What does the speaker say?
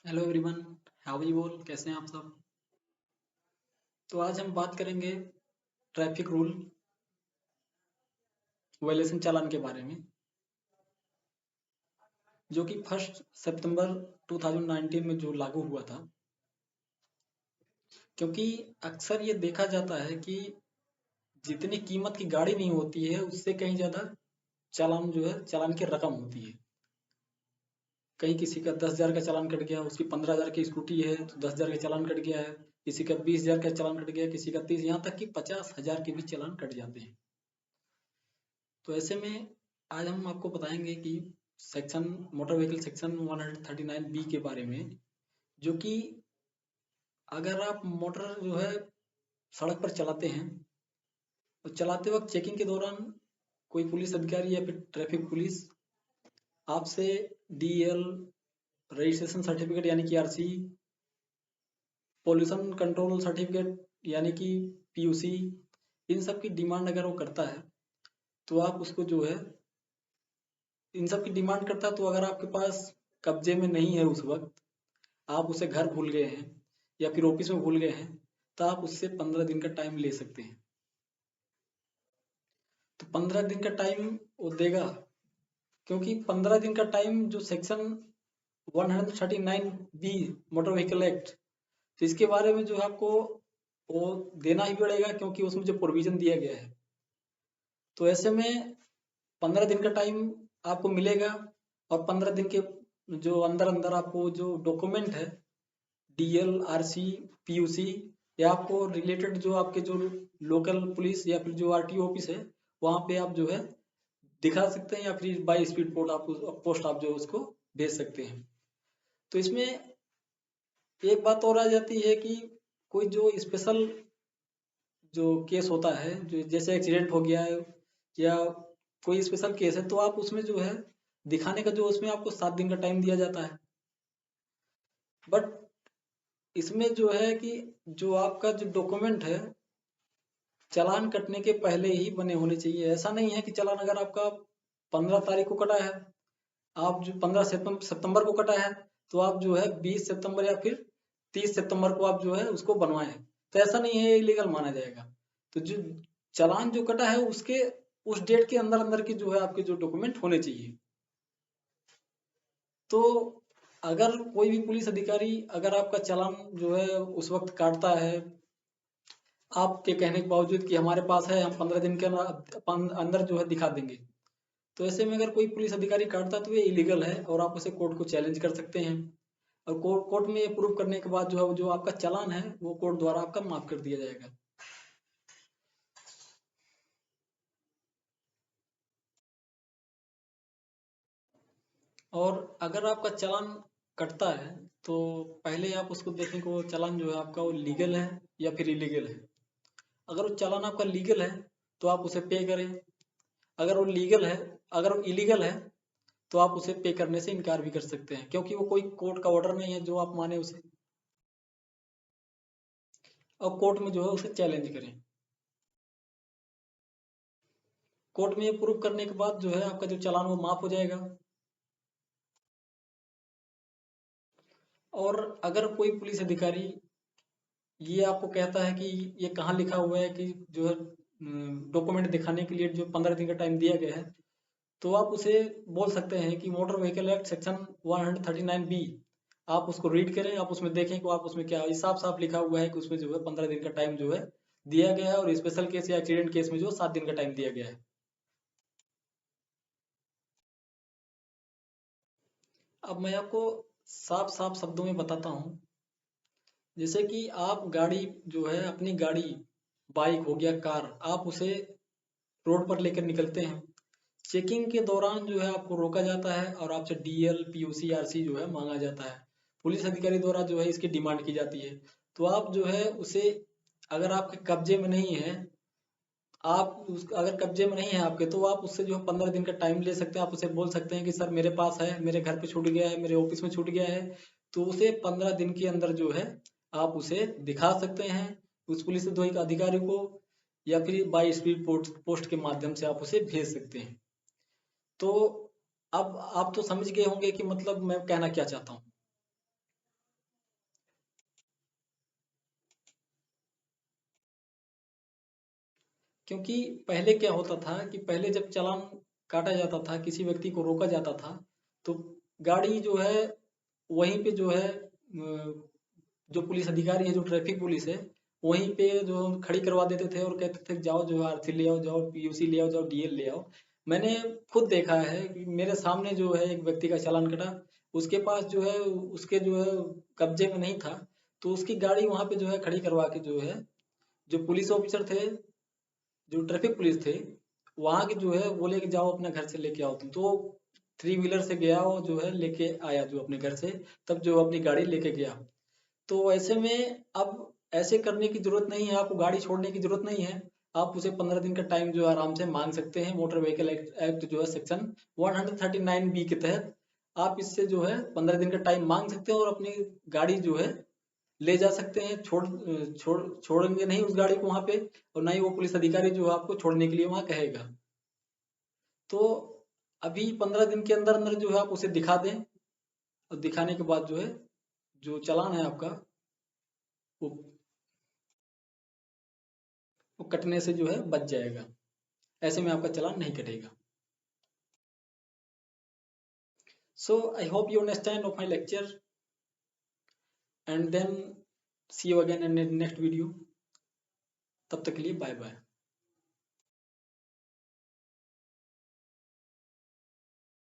Hello everyone. How you all, कैसे हैं आप सब। तो आज हम बात करेंगे ट्रैफिक रूल वायलेशन चालान के बारे में, जो कि 1 सितंबर 2019 में जो लागू हुआ था। क्योंकि अक्सर ये देखा जाता है कि जितनी कीमत की गाड़ी नहीं होती है उससे कहीं ज़्यादा चालान जो है, चालान की रकम होती है। कहीं किसी का 10,000 का चालान कट गया, उसकी 15,000 की स्कूटी है तो 10,000 का चालान कट गया है। किसी का 20,000 का चालान कट गया, किसी का 30, यहाँ तक कि 50,000 के भी चालान कट जाते हैं। तो ऐसे में आज हम आपको बताएंगे कि section motor vehicle section 139 B के बारे में, जो कि अगर आप मोटर जो है सड़क पर चलाते हैं तो चलाते वक्त चेकिंग के दौरान कोई पुलिस अधिकारी या फिर ट्रैफिक पुलिस आपसे डीएल, रजिस्ट्रेशन सर्टिफिकेट यानी कि आरसी, पोल्यूशन कंट्रोल सर्टिफिकेट यानी कि पीयूसी, इन सब की डिमांड अगर वो करता है तो आप उसको जो है इन सब की डिमांड करता है। तो अगर आपके पास कब्जे में नहीं है उस वक्त, आप उसे घर भूल गए हैं या फिर ऑफिस में भूल गए हैं, तो आप उससे 15 दिन का टाइम ले सकते हैं। तो 15 दिन का टाइम वो देगा, क्योंकि 15 दिन का टाइम जो section 139 B motor vehicle act, तो इसके बारे में जो है आपको वो देना ही पड़ेगा, क्योंकि उसमें जो प्रोविजन दिया गया है। तो ऐसे में 15 दिन का टाइम आपको मिलेगा, और 15 दिन के जो अंदर अंदर आपको जो डॉक्यूमेंट है, डीएल, आरसी, पीयूसी, या आपको रिलेटेड जो आपके जो लोकल पुलिस या फिर जो आरटीओ ऑफिस है, वहां पे आप जो है दिखा सकते हैं, या फिर बाई स्पीड पोस्ट आप जो उसको भेज सकते हैं। तो इसमें एक बात और आ जाती है कि कोई जो स्पेशल जो केस होता है, जो जैसे एक्सीडेंट हो गया है या कोई स्पेशल केस है, तो आप उसमें जो है दिखाने का जो उसमें आपको 7 दिन का टाइम दिया जाता है। बट इसमें जो है कि जो आपका जो डॉक्यूमेंट है चालान कटने के पहले ही बने होने चाहिए। ऐसा नहीं है कि चालान अगर आपका 15 तारीख को कटा है, आप जो 15 सितंबर को कटा है, तो आप जो है 20 सितंबर या फिर 30 सितंबर को आप जो है उसको बनवाएं, तो ऐसा नहीं है, इलीगल माना जाएगा। तो जो चालान जो कटा है उसके उस डेट के अंदर अंदर की जो है आपके जो डॉक्यूमेंट होने चाहिए। तो अगर कोई भी पुलिस अधिकारी अगर आपका चालान जो है उस वक्त काटता है, आपके कहने के बावजूद कि हमारे पास है, हम 15 दिन के अंदर जो है दिखा देंगे, तो ऐसे में अगर कोई पुलिस अधिकारी काटता है तो ये इलीगल है, और आप उसे कोर्ट को चैलेंज कर सकते हैं। और कोर्ट में ये प्रूव करने के बाद जो है जो आपका चालान है वो कोर्ट द्वारा आपका माफ कर दिया जाएगा। और अगर आपका चालान कटता है तो पहले आप उसको देखें कि वो चालान जो है आपका वो लीगल है या फिर इलीगल है। अगर वो चालान आपका लीगल है तो आप उसे पे करें। अगर वो लीगल है अगर वो इलीगल है तो आप उसे पे करने से इनकार भी कर सकते हैं, क्योंकि वो कोई कोर्ट का ऑर्डर नहीं है जो आप माने उसे, और कोर्ट में जो है उसे चैलेंज करें। कोर्ट में ये प्रूव करने के बाद जो है आपका जो चालान वो माफ हो जाएगा। और अगर कोई पुलिस अधिकारी ये आपको कहता है कि ये कहाँ लिखा हुआ है कि जो है डॉक्यूमेंट दिखाने के लिए जो 15 दिन का टाइम दिया गया है, तो आप उसे बोल सकते हैं कि motor vehicle act section 139 B, आप उसको रीड करें, आप उसमें देखें कि आप उसमें क्या साफ साफ लिखा हुआ है कि उसमें जो है 15 दिन का टाइम जो है दिया गया है, और स्पेशल केस या एक्सीडेंट केस में जो 7 दिन का टाइम दिया गया है। अब मैं आपको साफ साफ शब्दों में बताता हूँ। जैसे कि आप गाड़ी जो है अपनी गाड़ी, बाइक हो गया, कार, आप उसे रोड पर लेकर निकलते हैं। चेकिंग के दौरान जो है आपको रोका जाता है और आपसे डीएल, पीयूसी, आरसी जो है मांगा जाता है। पुलिस अधिकारी द्वारा जो है इसकी डिमांड की जाती है। तो आप जो है उसे, अगर आपके कब्जे में नहीं है, अगर कब्जे में नहीं है आपके, तो आप उससे जो है 15 दिन का टाइम ले सकते हैं। आप उसे बोल सकते हैं कि सर मेरे पास है, मेरे घर पे छूट गया है, मेरे ऑफिस में छूट गया है। तो उसे 15 दिन के अंदर जो है आप उसे दिखा सकते हैं उस पुलिस अधिकारी को, या फिर बाई स्पीड पोस्ट के माध्यम से आप उसे भेज सकते हैं। तो अब आप तो समझ गए होंगे कि मतलब मैं कहना क्या चाहता हूँ। क्योंकि पहले क्या होता था कि पहले जब चालान काटा जाता था, किसी व्यक्ति को रोका जाता था, तो गाड़ी जो है वहीं पे जो है जो पुलिस अधिकारी है, जो ट्रैफिक पुलिस है, वहीं पे जो खड़ी करवा देते थे और कहते थे जाओ जो है आरसी ले आओ, जाओ पीयूसी ले आओ, जाओ डीएल ले आओ। मैंने खुद देखा है कि मेरे सामने जो है एक व्यक्ति का चालान कटा, उसके पास जो है उसके जो है कब्जे में नहीं था, तो उसकी गाड़ी वहां पे जो है खड़ी करवा के जो है जो पुलिस ऑफिसर थे, जो ट्रैफिक पुलिस थे, वहां के जो है बोले कि जाओ अपने घर से लेके आओ तुम, तो थ्री व्हीलर से गया वो जो है लेके आया जो अपने घर से, तब जो अपनी गाड़ी लेके गया। तो ऐसे में अब ऐसे करने की जरूरत नहीं है, आपको गाड़ी छोड़ने की जरूरत नहीं है। आप उसे 15 दिन का टाइम जो है आराम से मांग सकते हैं। मोटर व्हीकल एक्ट जो है सेक्शन 139 बी के तहत आप इससे जो है 15 दिन का टाइम मांग सकते हैं और अपनी गाड़ी जो है ले जा सकते हैं। छोड़ेंगे नहीं उस गाड़ी को वहां पे, और ना ही वो पुलिस अधिकारी जो है आपको छोड़ने के लिए वहां कहेगा। तो अभी 15 दिन के अंदर अंदर जो है आप उसे दिखा दें, और दिखाने के बाद जो है जो चालान है आपका वो वो कटने से जो है बच जाएगा। ऐसे में आपका चालान नहीं कटेगा। So I hope you understand of my lecture, and then see you again in next video. तब तक के लिए बाय बाय।